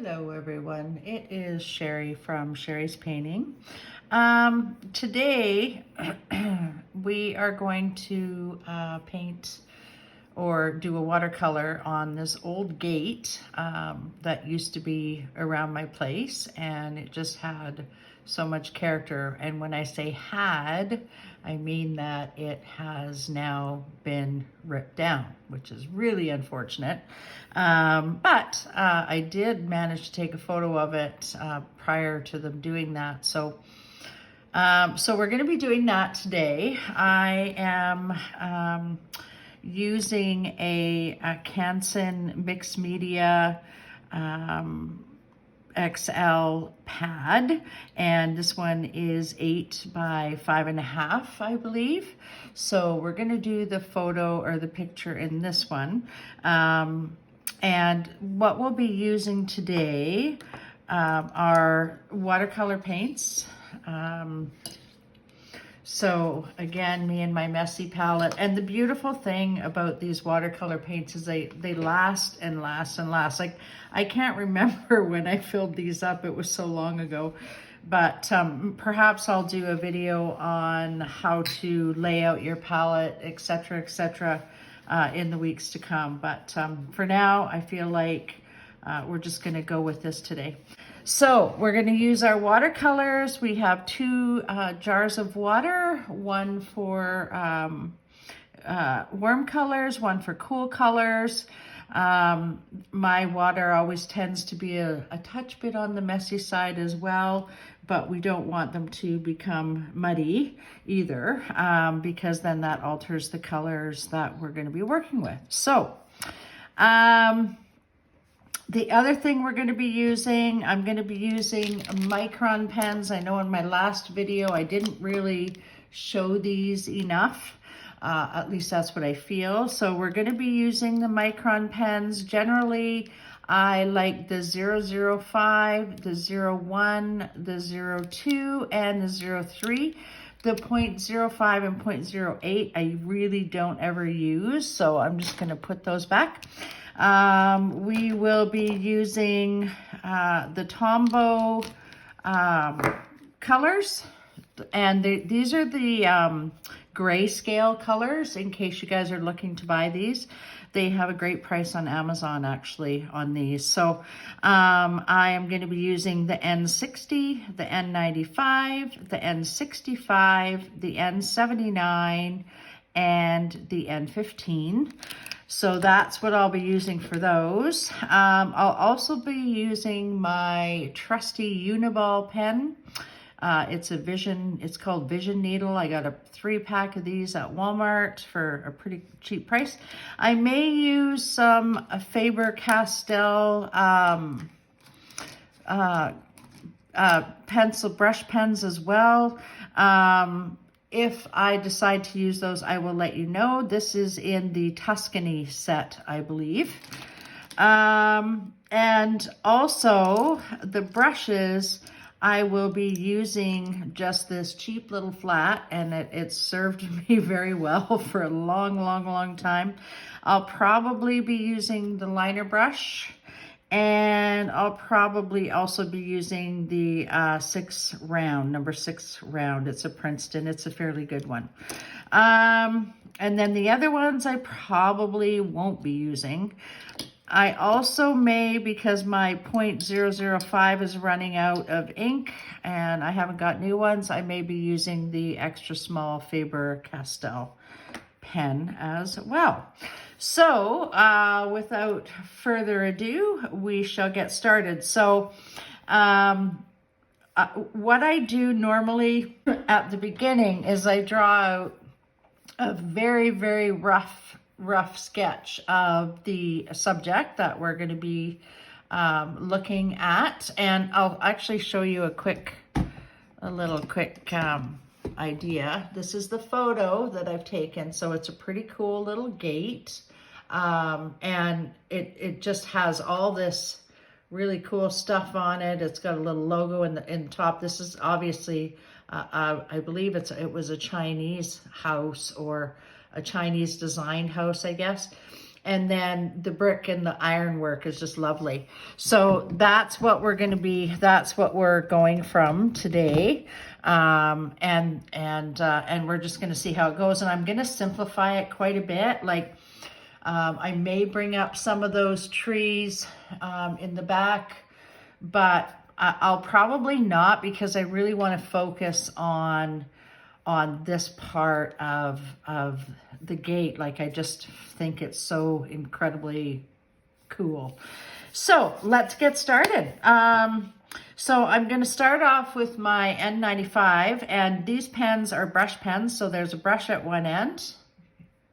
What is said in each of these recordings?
Hello everyone, it is Sherry from Sherry's Painting. Today we are going to paint or do a watercolor on this old gate that used to be around my place, and it just had so much character. And when I say had, I mean that it has now been ripped down, which is really unfortunate. But I did manage to take a photo of it prior to them doing that. So we're going to be doing that today. I am using a Canson mixed media XL pad, and this one is 8 by 5.5, I believe. So we're going to do the photo or the picture in this one. And what we'll be using today are watercolor paints. So again, me and my messy palette. And the beautiful thing about these watercolor paints is they last and last and last. Like, I can't remember when I filled these up. It was so long ago. But perhaps I'll do a video on how to lay out your palette, etc., in the weeks to come. But for now, I feel like we're just going to go with this today. So we're going to use our watercolors. We have 2 jars of water, one for warm colors, one for cool colors. My water always tends to be a touch bit on the messy side as well, but we don't want them to become muddy either, because then that alters the colors that we're going to be working with. So the other thing we're going to be using, I'm going to be using Micron pens. I know in my last video I didn't really show these enough. At least that's what I feel. So we're going to be using the Micron pens. Generally, I like the 005, the 01, the 02, and the 03. The 0.05 and 0.08 I really don't ever use, so I'm just going to put those back. We will be using the Tombow colors, and these are the grayscale colors, in case you guys are looking to buy these. They have a great price on Amazon, actually, on these. So I am going to be using the N60, the N95, the N65, the N79, and the N15. So that's what I'll be using for those. I'll also be using my trusty Uniball pen. It's called Vision Needle. I got a 3-pack of these at Walmart for a pretty cheap price. I may use some Faber-Castell pencil brush pens as well. If I decide to use those, I will let you know. This is in the Tuscany set, I believe. And also the brushes, I will be using just this cheap little flat, and it served me very well for a long time. I'll probably be using the liner brush, and I'll probably also be using the number 6 round. It's a Princeton. It's a fairly good one. And then the other ones I probably won't be using. I also may, because my 0.005 is running out of ink and I haven't got new ones, I may be using the extra small Faber-Castell pen as well. So without further ado, we shall get started. So what I do normally at the beginning is I draw out a very rough sketch of the subject that we're going to be looking at, and I'll actually show you a little quick idea. This is the photo that I've taken, so it's a pretty cool little gate, and it just has all this really cool stuff on it. It's got a little logo in the top. This is obviously I believe it was a Chinese house, or a Chinese designed house, I guess. And then the brick and the ironwork is just lovely. So that's what we're going to be, that's what we're going from today. And we're just going to see how it goes. And I'm going to simplify it quite a bit. Like, I may bring up some of those trees in the back, but I'll probably not, because I really want to focus on this part of the gate. Like, I just think it's so incredibly cool. So let's get started. So I'm going to start off with my N95, and these pens are brush pens. So there's a brush at one end,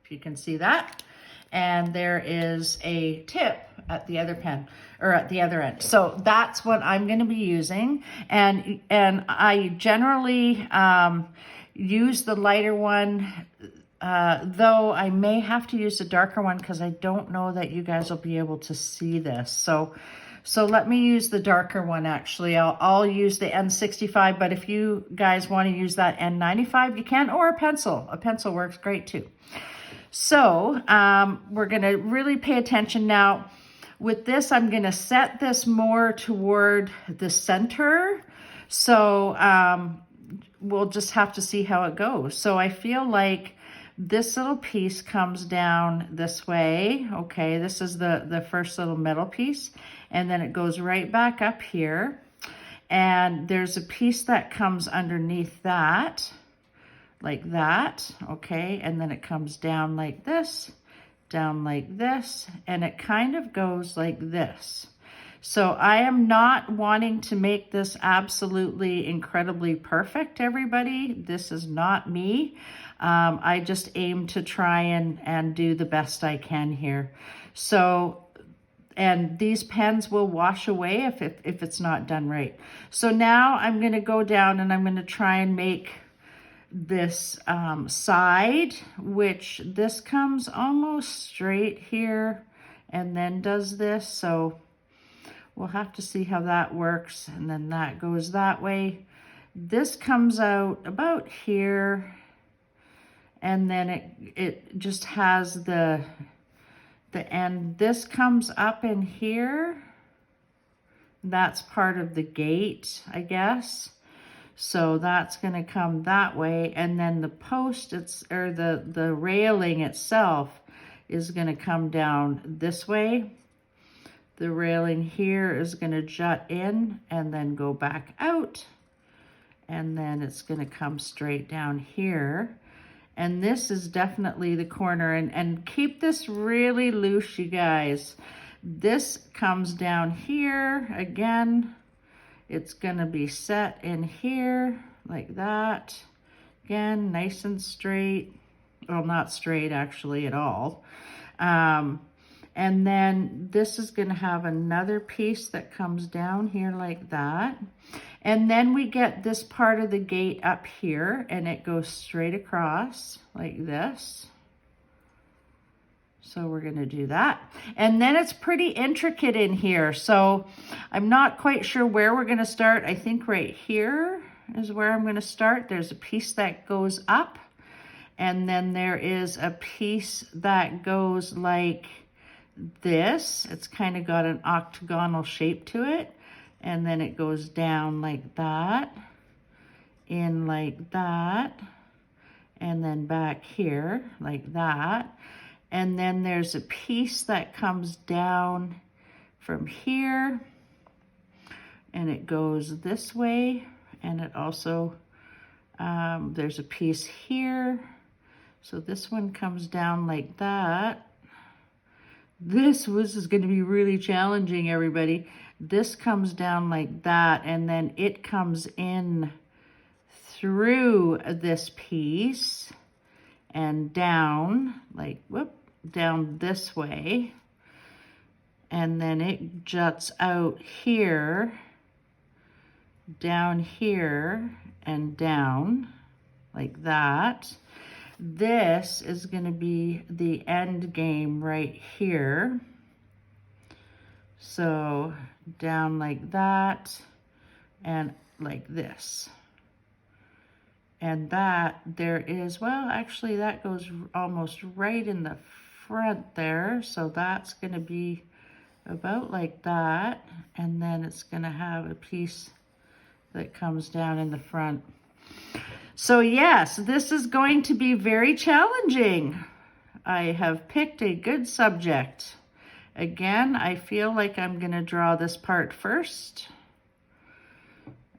if you can see that, and there is a tip at the other pen, or at the other end. So that's what I'm going to be using. And I generally use the lighter one, though I may have to use the darker one because I don't know that you guys will be able to see this. So let me use the darker one. Actually, I'll use the N65, but if you guys want to use that N95, you can, or a pencil. A pencil works great too. So we're going to really pay attention now. With this, I'm going to set this more toward the center. So we'll just have to see how it goes. So I feel like this little piece comes down this way. Okay, this is the first little middle piece. And then it goes right back up here. And there's a piece that comes underneath that, like that. Okay, and then it comes down like this, down like this, and it kind of goes like this. So I am not wanting to make this absolutely incredibly perfect, everybody. This is not me. I just aim to try and do the best I can here. So, and these pens will wash away if it's not done right. So now I'm going to go down and I'm going to try and make this side, which this comes almost straight here and then does this. So we'll have to see how that works. And then that goes that way. This comes out about here, and then it just has the end. This comes up in here. That's part of the gate, I guess. So that's going to come that way, and then the post, or the railing itself is going to come down this way. The railing here is going to jut in and then go back out, and then it's going to come straight down here. And this is definitely the corner, and keep this really loose, you guys. This comes down here again. It's going to be set in here like that. Again, nice and straight. Well, not straight actually at all. And then this is going to have another piece that comes down here like that. And then we get this part of the gate up here, and it goes straight across like this. So we're going to do that. And then it's pretty intricate in here. So I'm not quite sure where we're going to start. I think right here is where I'm going to start. There's a piece that goes up, and then there is a piece that goes like this. It's kind of got an octagonal shape to it. And then it goes down like that, in like that, and then back here like that. And then there's a piece that comes down from here, and it goes this way. And it also, there's a piece here. So this one comes down like that. This is going to be really challenging, everybody. This comes down like that, and then it comes in through this piece and down, like, whoop, down this way. And then it juts out here, down here, and down, like that. This is going to be the end game right here. So down like that and like this. And that there is, well, actually that goes almost right in the front there. So that's going to be about like that. And then it's going to have a piece that comes down in the front. So yes, this is going to be very challenging. I have picked a good subject. Again, I feel like I'm going to draw this part first.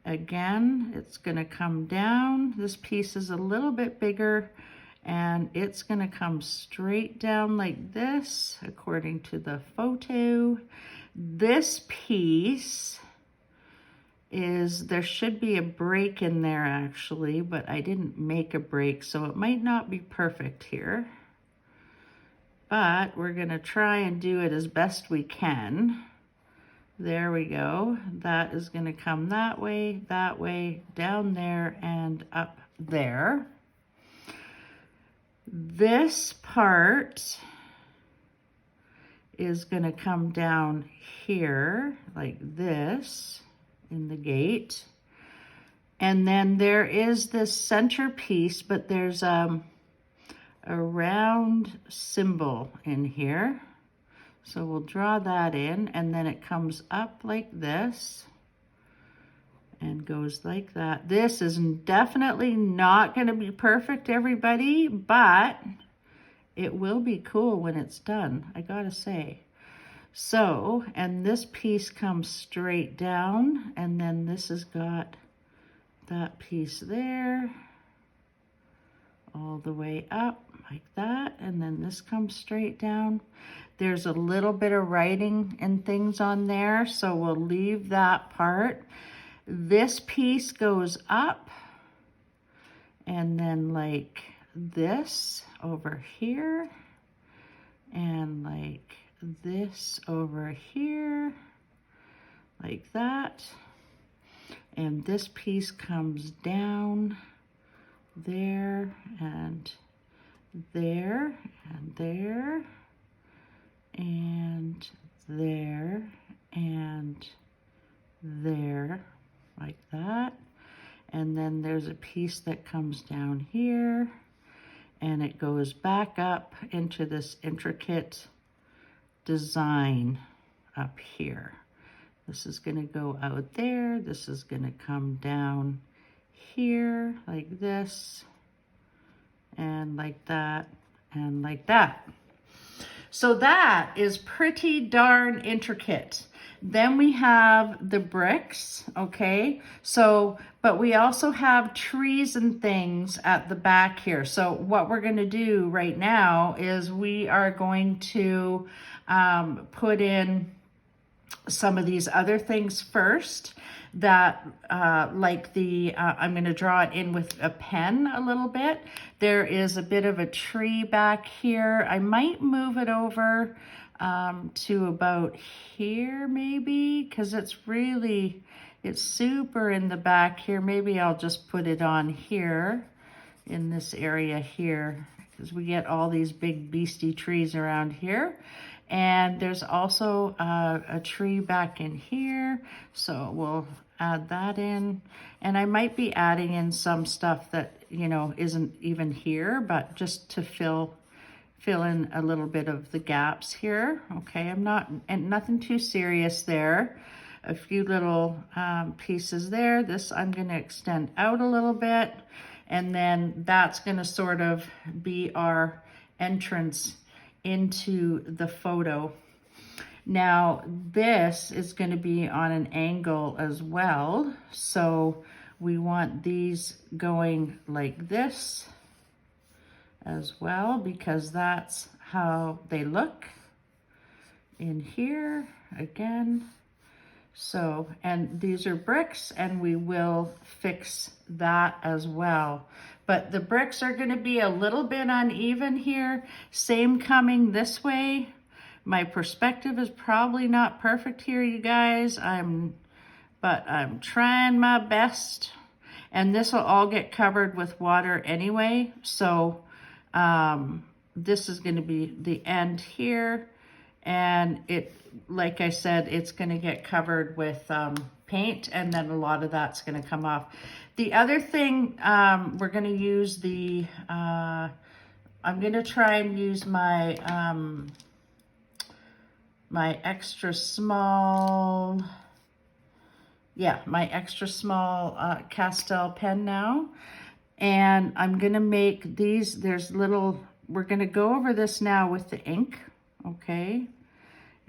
Again, it's going to come down. This piece is a little bit bigger, and it's going to come straight down like this, according to the photo. This piece is, there should be a break in there actually, but I didn't make a break, so it might not be perfect here. But we're going to try and do it as best we can. There we go. That is going to come that way, down there, and up there. This part is going to come down here like this in the gate. And then there is this center piece, but there's a round symbol in here. So we'll draw that in, and then it comes up like this and goes like that. This is definitely not going to be perfect, everybody, but it will be cool when it's done, I gotta say. So, and this piece comes straight down, and then this has got that piece there all the way up like that, and then this comes straight down. There's a little bit of writing and things on there, so we'll leave that part. This piece goes up, and then like this over here, and like this over here, like that. And this piece comes down there, and there, and there, and there, and there, like that. And then there's a piece that comes down here, and it goes back up into this intricate design up here. This is going to go out there. This is going to come down here like this, and like that, and like that. So that is pretty darn intricate. Then we have the bricks, okay? So, but we also have trees and things at the back here. So what we're gonna do right now is we are going to put in some of these other things first that like the, I'm gonna draw it in with a pen a little bit. There is a bit of a tree back here. I might move it over to about here maybe, because it's really, it's super in the back here. Maybe I'll just put it on here in this area here, because we get all these big beastie trees around here. And there's also a tree back in here, so we'll add that in. And I might be adding in some stuff that, you know, isn't even here, but just to fill in a little bit of the gaps here. Okay, I'm not, and nothing too serious there. A few little pieces there. This I'm gonna extend out a little bit, and then that's gonna sort of be our entrance into the photo. Now this is going to be on an angle as well, so we want these going like this as well, because that's how they look in here again. So, and these are bricks, and we will fix that as well. But the bricks are going to be a little bit uneven here. Same coming this way. My perspective is probably not perfect here, you guys. But I'm trying my best. And this will all get covered with water anyway. So this is going to be the end here. And it, like I said, it's going to get covered with paint, and then a lot of that's going to come off. The other thing, we're going to use the I'm gonna try and use my my extra small, my extra small Castel pen now. And I'm gonna make these, we're gonna go over this now with the ink, okay?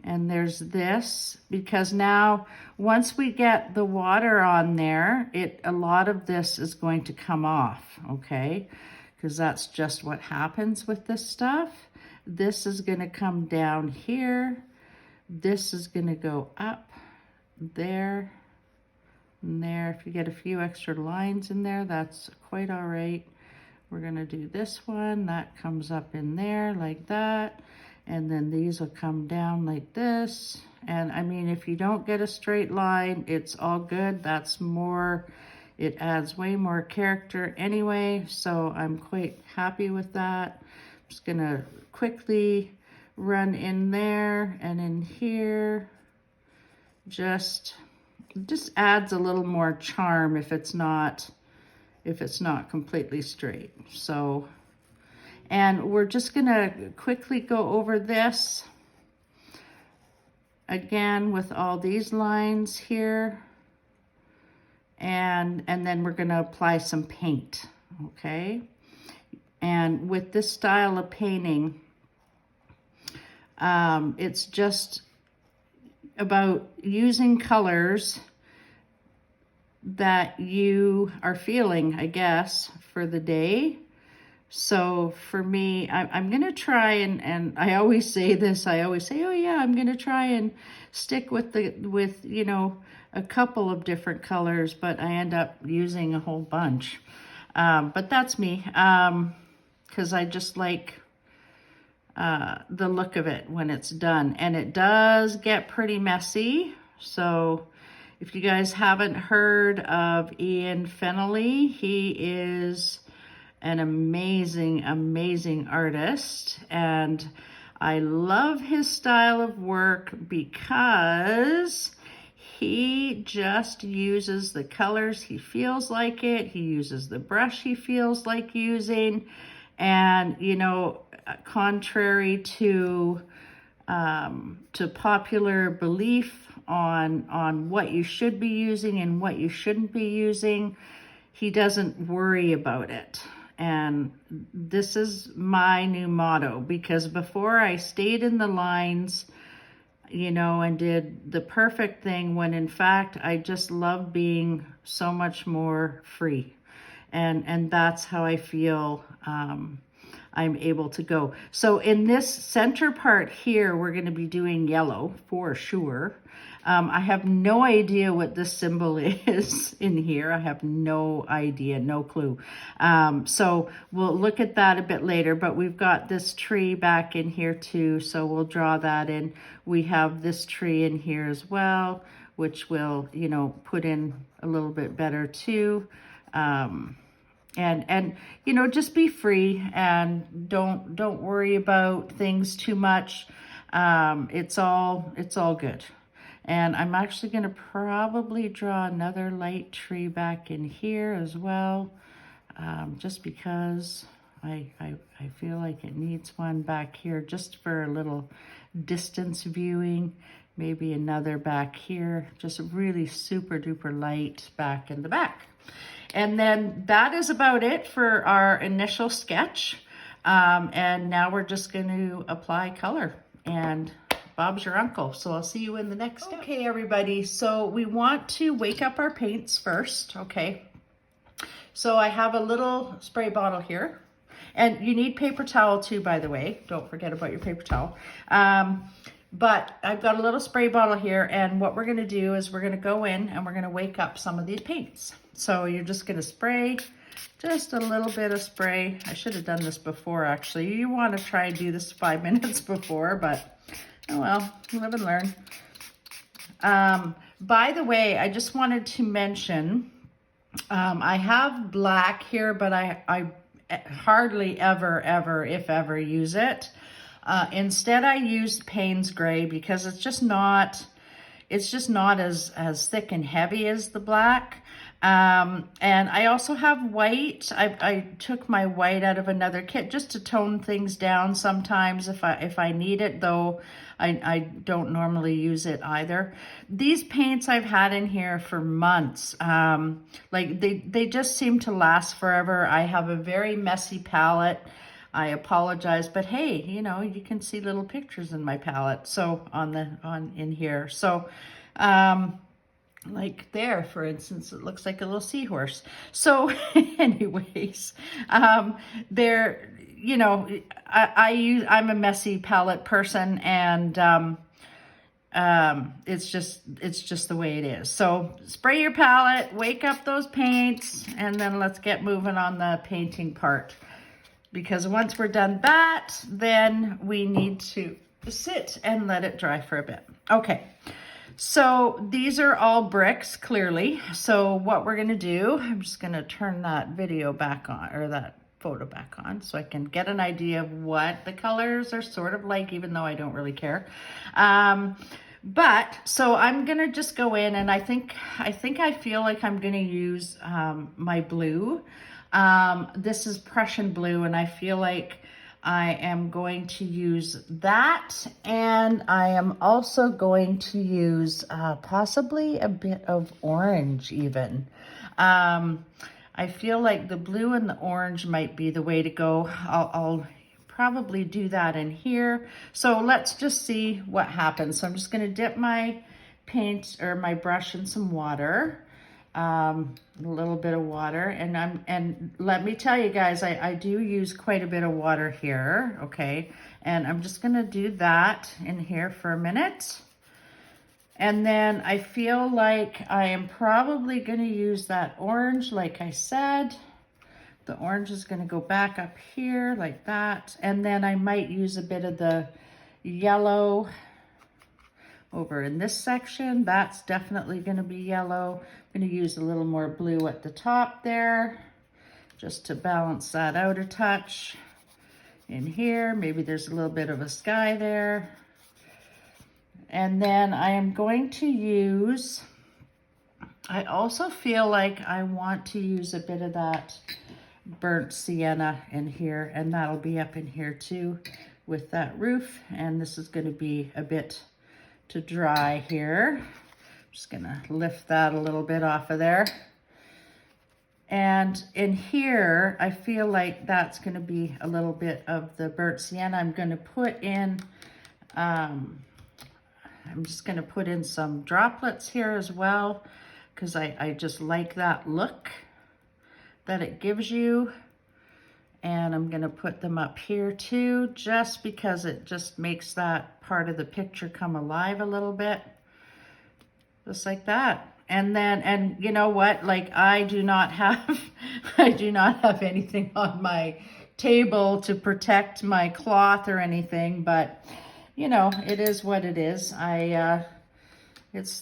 And there's this, because now once we get the water on there, a lot of this is going to come off, okay? Because that's just what happens with this stuff. This is gonna come down here. This is gonna go up there and there. If you get a few extra lines in there, that's quite all right. We're gonna do this one, that comes up in there like that. And then these will come down like this. And I mean, if you don't get a straight line, it's all good. That's more, it adds way more character anyway. So I'm quite happy with that. I'm just gonna quickly run in there and in here. Just adds a little more charm if it's not completely straight. So, and we're just gonna quickly go over this again with all these lines here. And then we're gonna apply some paint, okay? And with this style of painting, it's just about using colors that you are feeling, I guess, for the day. So for me, I'm gonna try and I always say this, I always say, oh yeah, I'm gonna try and stick with you know, a couple of different colors, but I end up using a whole bunch. But that's me, because I just like the look of it when it's done. And it does get pretty messy. So if you guys haven't heard of Ian Fennelly, he is an amazing, amazing artist. And I love his style of work because he just uses the colors he feels like it. He uses the brush he feels like using. And, you know, contrary to popular belief on what you should be using and what you shouldn't be using, he doesn't worry about it. And this is my new motto, because before I stayed in the lines, you know, and did the perfect thing, when in fact I just love being so much more free. And that's how I feel I'm able to go. So in this center part here, we're going to be doing yellow for sure. I have no idea what this symbol is in here. I have no idea, no clue. So we'll look at that a bit later, but we've got this tree back in here too, so we'll draw that in. We have this tree in here as well, which will, you know, put in a little bit better too. And you know, just be free and don't worry about things too much. It's all good. And I'm actually going to probably draw another light tree back in here as well, just because I feel like it needs one back here just for a little distance viewing. Maybe another back here, just really super duper light back in the back. And then that is about it for our initial sketch. And now we're just going to apply color, and Bob's your uncle. So I'll see you in the next step. Okay, everybody. So we want to wake up our paints first. Okay. So I have a little spray bottle here, and you need paper towel too, by the way. Don't forget about your paper towel. But I've got a little spray bottle here, and what we're going to do is we're going to go in and we're going to wake up some of these paints. So you're just going to spray just a little bit of spray. I should have done this before, actually. You want to try and do this 5 minutes before, but oh well, live and learn. By the way, I just wanted to mention, I have black here, but I hardly ever, if ever, use it. Instead, I used Paynes gray because it's just not as thick and heavy as the black. And I also have white. I took my white out of another kit just to tone things down sometimes if I need it, though I don't normally use it either. These paints I've had in here for months. Like they just seem to last forever. I have a very messy palette. I apologize, but hey, you know, you can see little pictures in my palette. So in here. So, like there, for instance, it looks like a little seahorse. So anyways, there, you know, I'm a messy palette person, and it's just the way it is. So spray your palette, wake up those paints, and then let's get moving on the painting part. Because once we're done that, then we need to sit and let it dry for a bit. Okay, so these are all bricks, clearly. So what we're gonna do, I'm just gonna turn that video back on, or that photo back on, so I can get an idea of what the colors are sort of like, even though I don't really care. But so I'm gonna just go in, and I feel like I'm gonna use my blue. This is Prussian blue, and I feel like I am going to use that, and I am also going to use possibly a bit of orange even. I feel like the blue and the orange might be the way to go. I'll probably do that in here. So let's just see what happens. So I'm just going to dip my paint or my brush in some water. A little bit of water, and let me tell you guys, I do use quite a bit of water here, okay? And I'm just gonna do that in here for a minute. And then I feel like I am probably gonna use that orange, like I said. The orange is gonna go back up here like that. And then I might use a bit of the yellow over in this section. That's definitely going to be yellow. I'm going to use a little more blue at the top there, just to balance that out a touch. In here, maybe there's a little bit of a sky there. And then I am going to use, I also feel like I want to use a bit of that burnt sienna in here, and that'll be up in here too with that roof. And this is going to be a bit to dry here. I'm just gonna lift that a little bit off of there. And in here, I feel like that's gonna be a little bit of the burnt sienna. I'm gonna put in, I'm just gonna put in some droplets here as well, because I just like that look that it gives you. And I'm gonna put them up here too, just because it just makes that part of the picture come alive a little bit. Just like that. And then, and you know what, like I do not have anything on my table to protect my cloth or anything, but you know, it is what it is.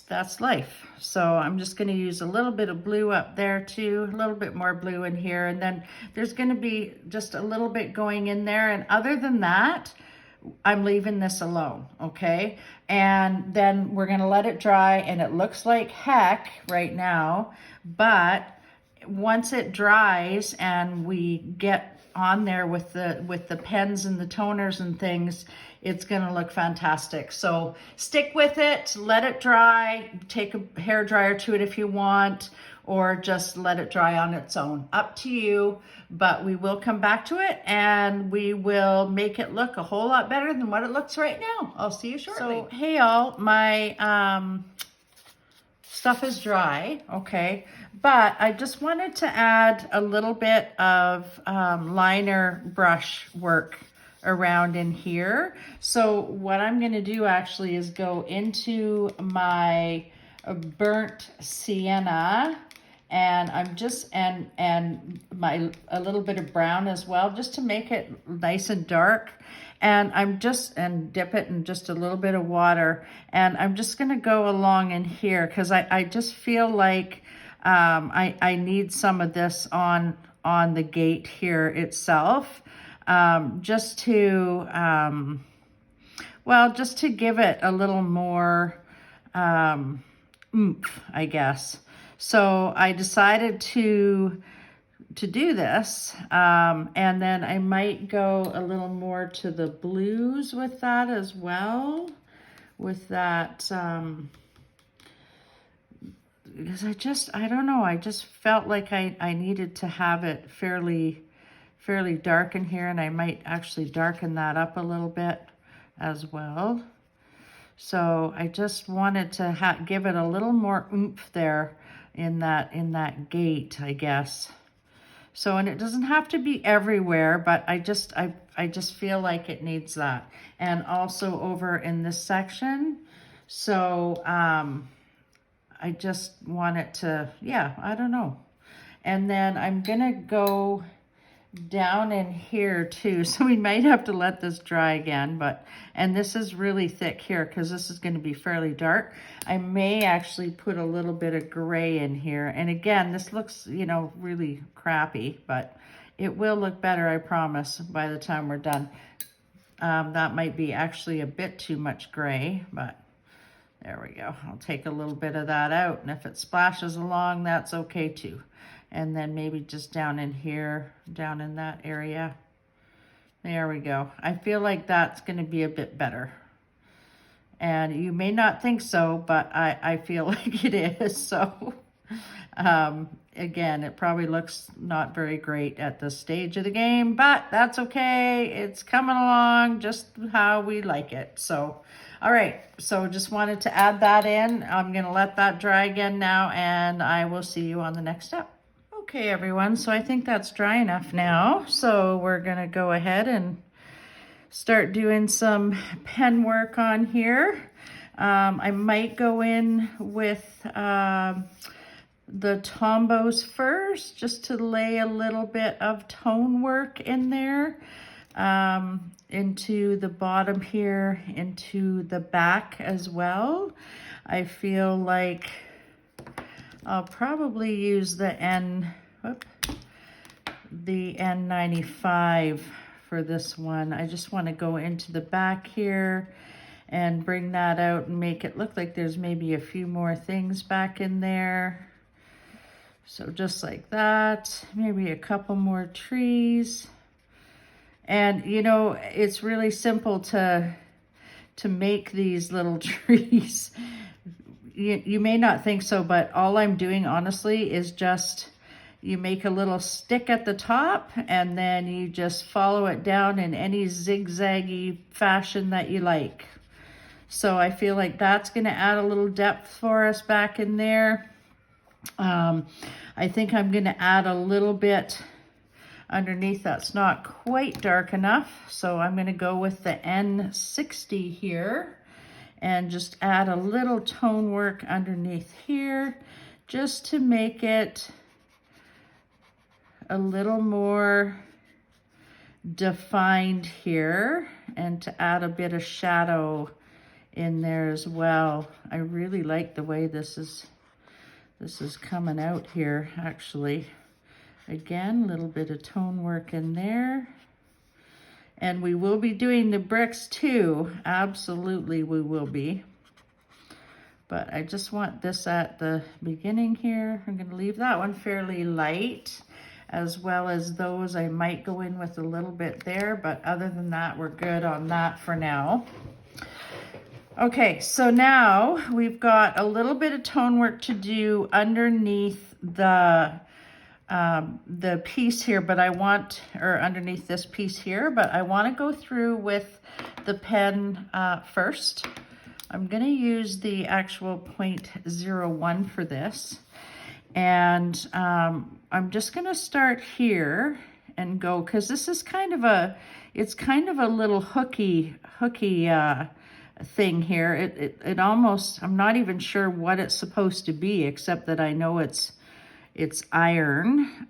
That's life. So I'm just going to use a little bit of blue up there too, a little bit more blue in here, and then there's going to be just a little bit going in there. And other than that, I'm leaving this alone, okay? And then we're going to let it dry, and it looks like heck right now, but once it dries and we get on there with the pens and the toners and things, it's gonna look fantastic. So stick with it, let it dry, take a hair dryer to it if you want, or just let it dry on its own. Up to you, but we will come back to it and we will make it look a whole lot better than what it looks right now. I'll see you shortly. So, hey all, my stuff is dry, okay? But I just wanted to add a little bit of liner brush work around in here. So what I'm gonna do actually is go into my burnt sienna, and I'm just, and a little bit of brown as well, just to make it nice and dark. And I'm just, and dip it in just a little bit of water. And I'm just gonna go along in here, because I just feel like I need some of this on the gate here itself. Just to, well, just to give it a little more oomph, I guess. So I decided to do this, and then I might go a little more to the blues with that as well, with that, because I don't know, I just felt like I needed to have it fairly dark in here, and I might actually darken that up a little bit as well. So I just wanted to give it a little more oomph there in that gate, I guess. So, and it doesn't have to be everywhere, but I just feel like it needs that. And also over in this section. So, I just want it to, yeah, I don't know. And then I'm gonna go down in here too. So we might have to let this dry again, and this is really thick here because this is going to be fairly dark. I may actually put a little bit of gray in here. And again, this looks, you know, really crappy, but it will look better, I promise, by the time we're done. That might be actually a bit too much gray, but there we go. I'll take a little bit of that out. And if it splashes along, that's okay too. And then maybe just down in here, down in that area. There we go. I feel like that's going to be a bit better. And you may not think so, but I feel like it is. So, again, it probably looks not very great at this stage of the game, but that's okay. It's coming along just how we like it. So, all right. So just wanted to add that in. I'm going to let that dry again now, and I will see you on the next step. Okay, everyone, so I think that's dry enough now. So we're gonna go ahead and start doing some pen work on here. I might go in with the Tombows first, just to lay a little bit of tone work in there, into the bottom here, into the back as well. I feel like I'll probably use the N95 for this one. I just want to go into the back here and bring that out and make it look like there's maybe a few more things back in there. So just like that, maybe a couple more trees. And you know, it's really simple to make these little trees. You may not think so, but all I'm doing, honestly, is just you make a little stick at the top, and then you just follow it down in any zigzaggy fashion that you like. So I feel like that's going to add a little depth for us back in there. I think I'm going to add a little bit underneath. That's not quite dark enough, so I'm going to go with the N60 here. And just add a little tone work underneath here, just to make it a little more defined here, and to add a bit of shadow in there as well. I really like the way this is coming out here, actually. Again, a little bit of tone work in there. And we will be doing the bricks too. Absolutely, we will be. But I just want this at the beginning here. I'm going to leave that one fairly light, as well as those. I might go in with a little bit there, but other than that, we're good on that for now. Okay, so now we've got a little bit of tone work to do underneath the piece here, but underneath this piece here, but I want to go through with the pen first. I'm going to use the actual 0.01 for this, and I'm just going to start here and go, because this is kind of a little hooky thing here. It almost, I'm not even sure what it's supposed to be, except that I know it's iron,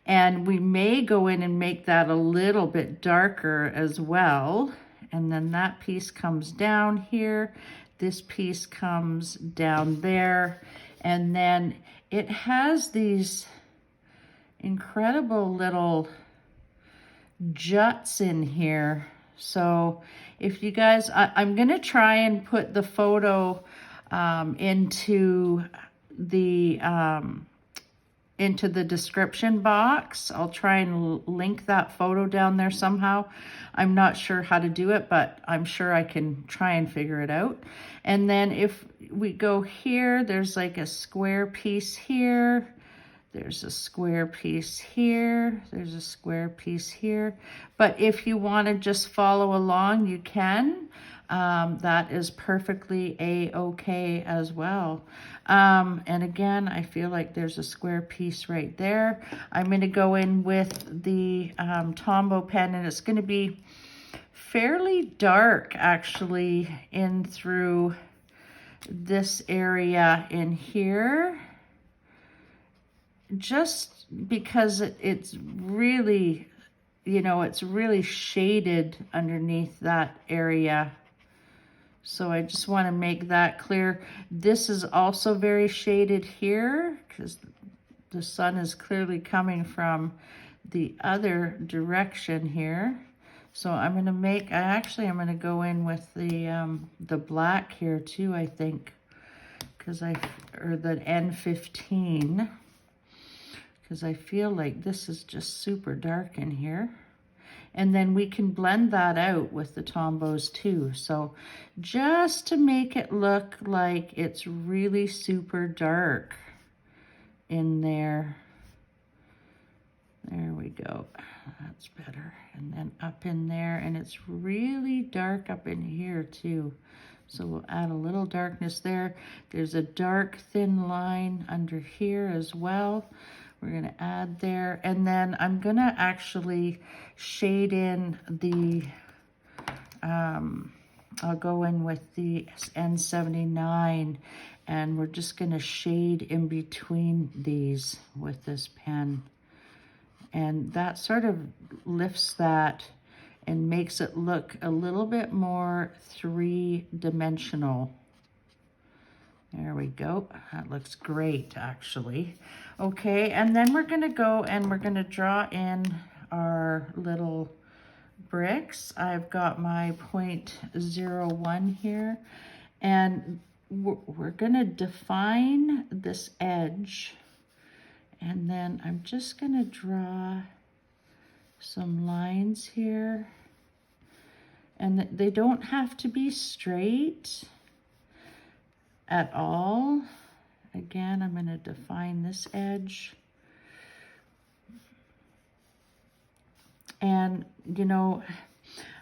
and we may go in and make that a little bit darker as well. And then that piece comes down here, this piece comes down there, and then it has these incredible little juts in here. So if you guys, I'm gonna try and put the photo into the into the description box. I'll try and link that photo down there somehow. I'm not sure how to do it, but I'm sure I can try and figure it out. And then if we go here, there's like a square piece here. There's a square piece here. There's a square piece here. But if you want to just follow along, you can. That is perfectly a-okay as well. And again, I feel like there's a square piece right there. I'm going to go in with the Tombow pen, and it's going to be fairly dark actually in through this area in here, just because it's really, you know, it's really shaded underneath that area. So I just want to make that clear. This is also very shaded here because the sun is clearly coming from the other direction here. So I'm going to make, I'm going to go in with the black here too, I think, because or the N15, because I feel like this is just super dark in here. And then we can blend that out with the Tombows too. So just to make it look like it's really super dark in there. There we go. That's better. And then up in there, and it's really dark up in here too. So we'll add a little darkness there. There's a dark thin line under here as well. We're going to add there, and then I'm going to actually shade in the, I'll go in with the N79, and we're just going to shade in between these with this pen. And that sort of lifts that and makes it look a little bit more three-dimensional. There we go. That looks great, actually. Okay, and then we're going to go and we're going to draw in our little bricks. I've got my 0.01 here, and we're going to define this edge, and then I'm just going to draw some lines here, and they don't have to be straight at all. Again, I'm going to define this edge. And, you know,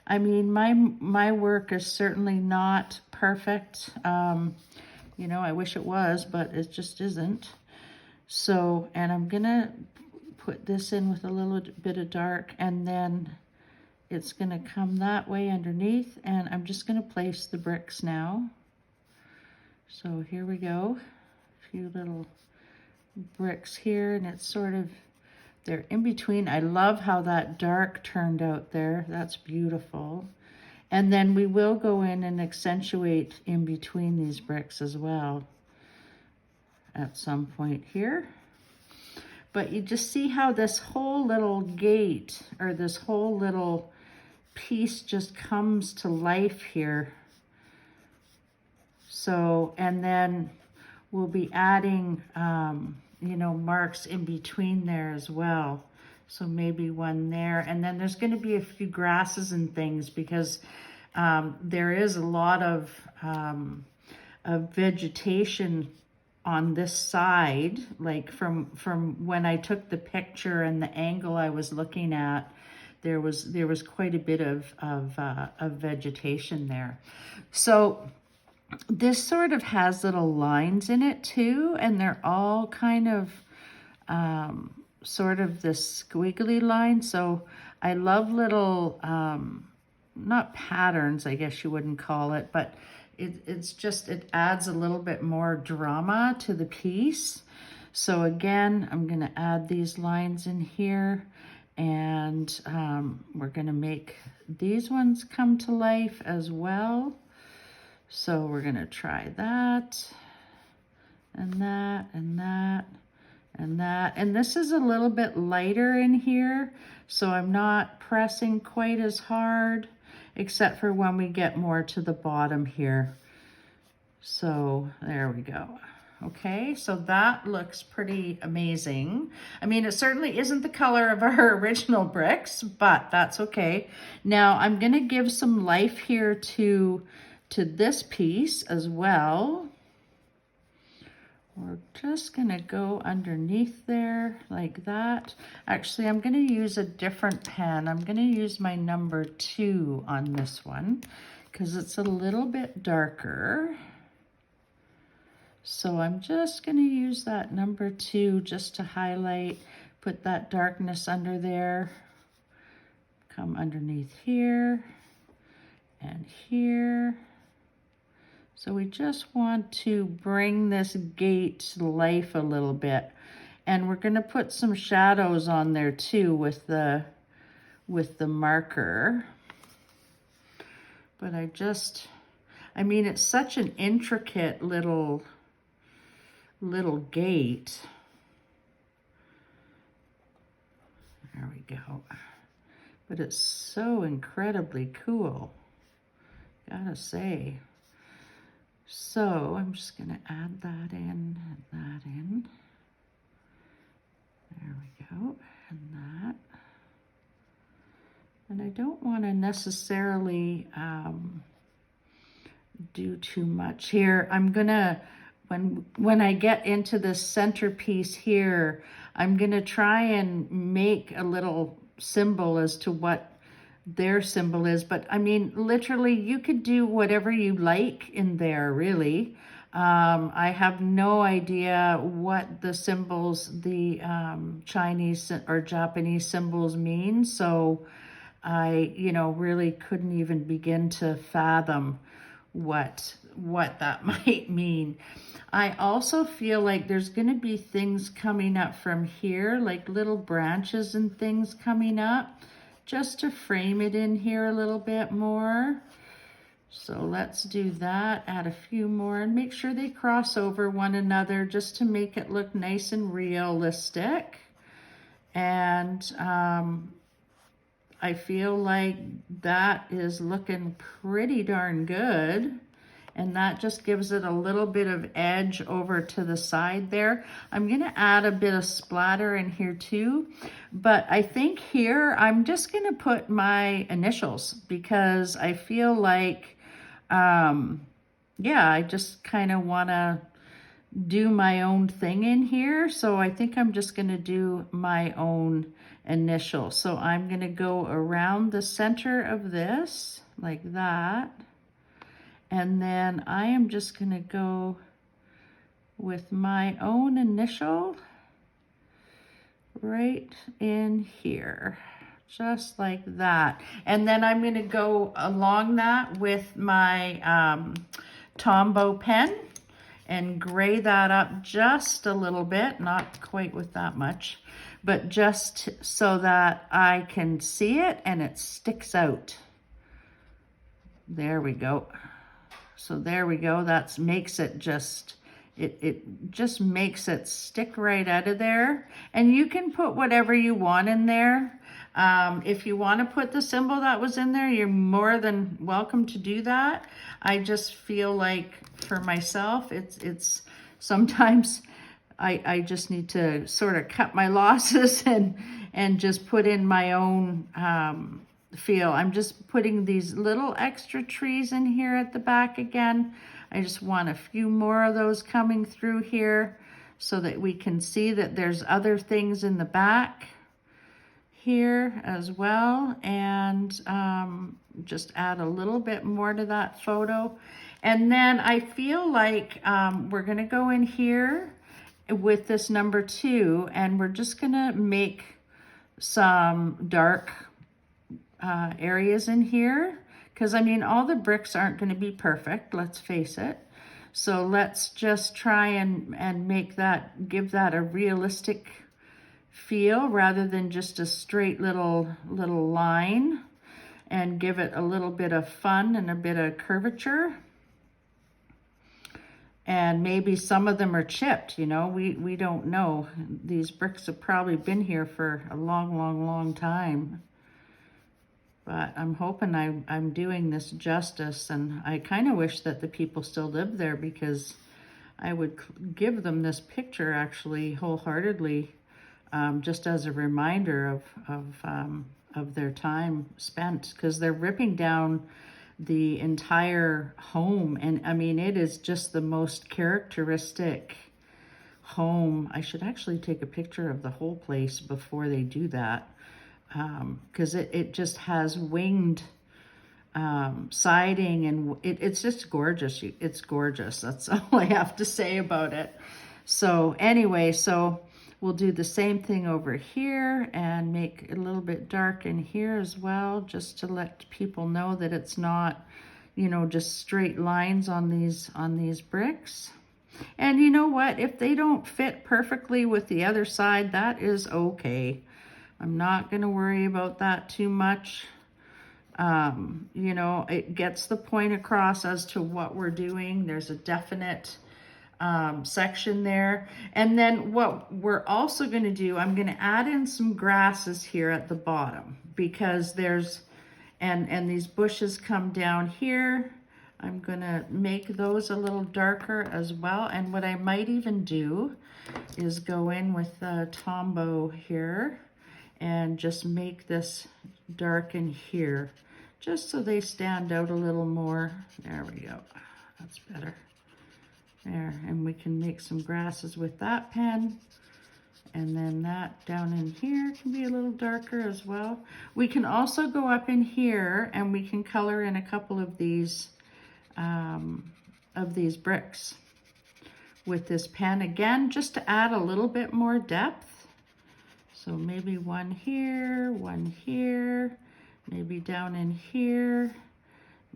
I mean, my work is certainly not perfect. You know, I wish it was, but it just isn't. So, and I'm going to put this in with a little bit of dark, and then it's going to come that way underneath, and I'm just going to place the bricks now. So here we go, a few little bricks here, and it's sort of, they're in between. I love how that dark turned out there. That's beautiful. And then we will go in and accentuate in between these bricks as well at some point here. But you just see how this whole little gate, or this whole little piece, just comes to life here. So, and then we'll be adding, you know, marks in between there as well. So maybe one there. And then there's going to be a few grasses and things, because there is a lot of vegetation on this side, like from when I took the picture and the angle I was looking at, there was quite a bit of vegetation there. So this sort of has little lines in it too, and they're all kind of sort of this squiggly line. So I love little, not patterns, I guess you wouldn't call it, but it's just, it adds a little bit more drama to the piece. So again, I'm going to add these lines in here, and we're going to make these ones come to life as well. So we're going to try that, and that, and that, and that. And this is a little bit lighter in here, so I'm not pressing quite as hard, except for when we get more to the bottom here. So there we go. Okay, so that looks pretty amazing. I mean, it certainly isn't the color of our original bricks, but that's okay. Now I'm gonna give some life here to this piece as well. We're just gonna go underneath there like that. Actually, I'm gonna use a different pen. I'm gonna use my number 2 on this one because it's a little bit darker. So I'm just going to use that number 2 just to highlight, put that darkness under there, come underneath here and here. So we just want to bring this gate to life a little bit. And we're going to put some shadows on there too with the marker. But I mean, it's such an intricate little gate. There we go. But it's so incredibly cool, gotta say. So I'm just gonna add that in, There we go, and that. And I don't want to necessarily do too much here. I'm gonna, when I get into this centerpiece here, I'm gonna try and make a little symbol as to what their symbol is. But I mean, literally, you could do whatever you like in there, really. I have no idea what the symbols, the Chinese or Japanese symbols mean. So I, really couldn't even begin to fathom what that might mean. I also feel like there's going to be things coming up from here, like little branches and things coming up, just to frame it in here a little bit more. So let's do that, add a few more, and make sure they cross over one another just to make it look nice and realistic. And I feel like that is looking pretty darn good. And that just gives it a little bit of edge over to the side there. I'm gonna add a bit of splatter in here too. But I think here, I'm just gonna put my initials because I feel like, yeah, I just kind of wanna do my own thing in here. So I think I'm just gonna do my own initial. So I'm gonna go around the center of this like that. And then I am just gonna go with my own initial right in here, just like that. And then I'm gonna go along that with my Tombow pen and gray that up just a little bit, not quite with that much, but just so that I can see it and it sticks out. There we go. So there we go. That makes it just, it just makes it stick right out of there. And you can put whatever you want in there. If you want to put the symbol that was in there, you're more than welcome to do that. I just feel like for myself, it's sometimes I just need to sort of cut my losses and just put in my own feel. I'm just putting these little extra trees in here at the back again. I just want a few more of those coming through here so that we can see that there's other things in the back here as well. And just add a little bit more to that photo. And then I feel like we're gonna go in here with this number 2 and we're just gonna make some dark areas in here, because I mean all the bricks aren't going to be perfect, let's face it. So let's just try and make that, give that a realistic feel rather than just a straight little line, and give it a little bit of fun and a bit of curvature. And maybe some of them are chipped, we don't know. These bricks have probably been here for a long time. But I'm hoping I'm doing this justice, and I kind of wish that the people still live there because, I would give them this picture actually wholeheartedly, just as a reminder of their time spent, because they're ripping down the entire home. And I mean, it is just the most characteristic home. I should actually take a picture of the whole place before they do that, because it just has winged siding, and it's just gorgeous. It's gorgeous. That's all I have to say about it. So anyway, so we'll do the same thing over here and make it a little bit dark in here as well, just to let people know that it's not, you know, just straight lines on these bricks. And you know what? If they don't fit perfectly with the other side, that is okay. I'm not going to worry about that too much. You know, it gets the point across as to what we're doing. There's a definite section there. And then what we're also going to do, I'm going to add in some grasses here at the bottom, because there's, and these bushes come down here. I'm going to make those a little darker as well. And what I might even do is go in with Tombow here and just make this dark in here, just so they stand out a little more. There we go. That's better. There, and we can make some grasses with that pen. And then that down in here can be a little darker as well. We can also go up in here and we can color in a couple of these bricks with this pen, again, just to add a little bit more depth. So maybe one here, maybe down in here,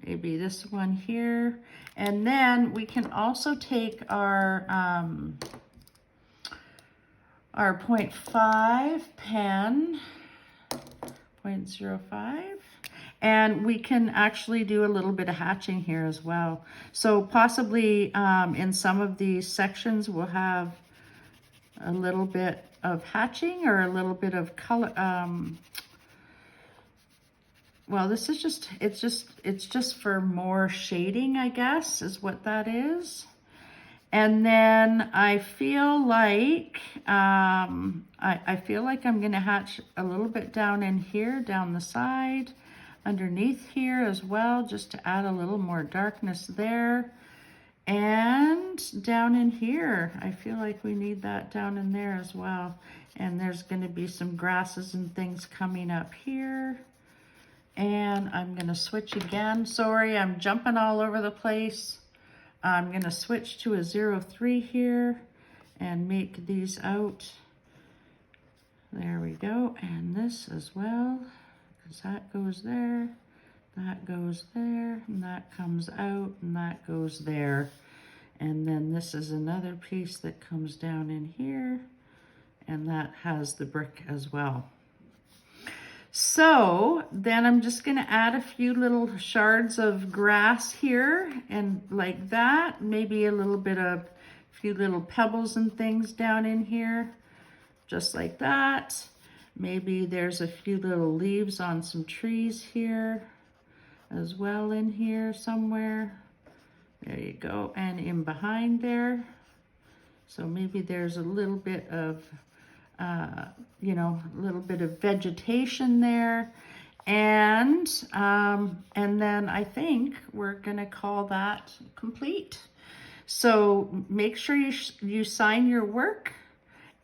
maybe this one here. And then we can also take our 0.5 pen, 0.05, and we can actually do a little bit of hatching here as well. So possibly in some of these sections we'll have a little bit of hatching or a little bit of color. Well, this is just, it's just for more shading, I guess, is what that is. And then I feel like, I feel like I'm gonna hatch a little bit down in here, down the side, underneath here as well, just to add a little more darkness there. And down in here, I feel like we need that down in there as well. And there's gonna be some grasses and things coming up here. And I'm gonna switch again. Sorry, I'm jumping all over the place. I'm gonna switch to a 03 here and make these out. There we go, and this as well, because that goes there, that goes there, and that comes out, and that goes there. And then this is another piece that comes down in here, and that has the brick as well. So then I'm just going to add a few little shards of grass here, and like that, maybe a little bit of, a few little pebbles and things down in here, just like that. Maybe there's a few little leaves on some trees here as well in here somewhere. There you go, and in behind there. So maybe there's a little bit of you know, a little bit of vegetation there. And then I think we're gonna call that complete. So make sure you sign your work,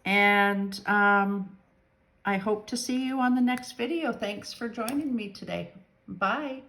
and I hope to see you on the next video. Thanks for joining me today. Bye.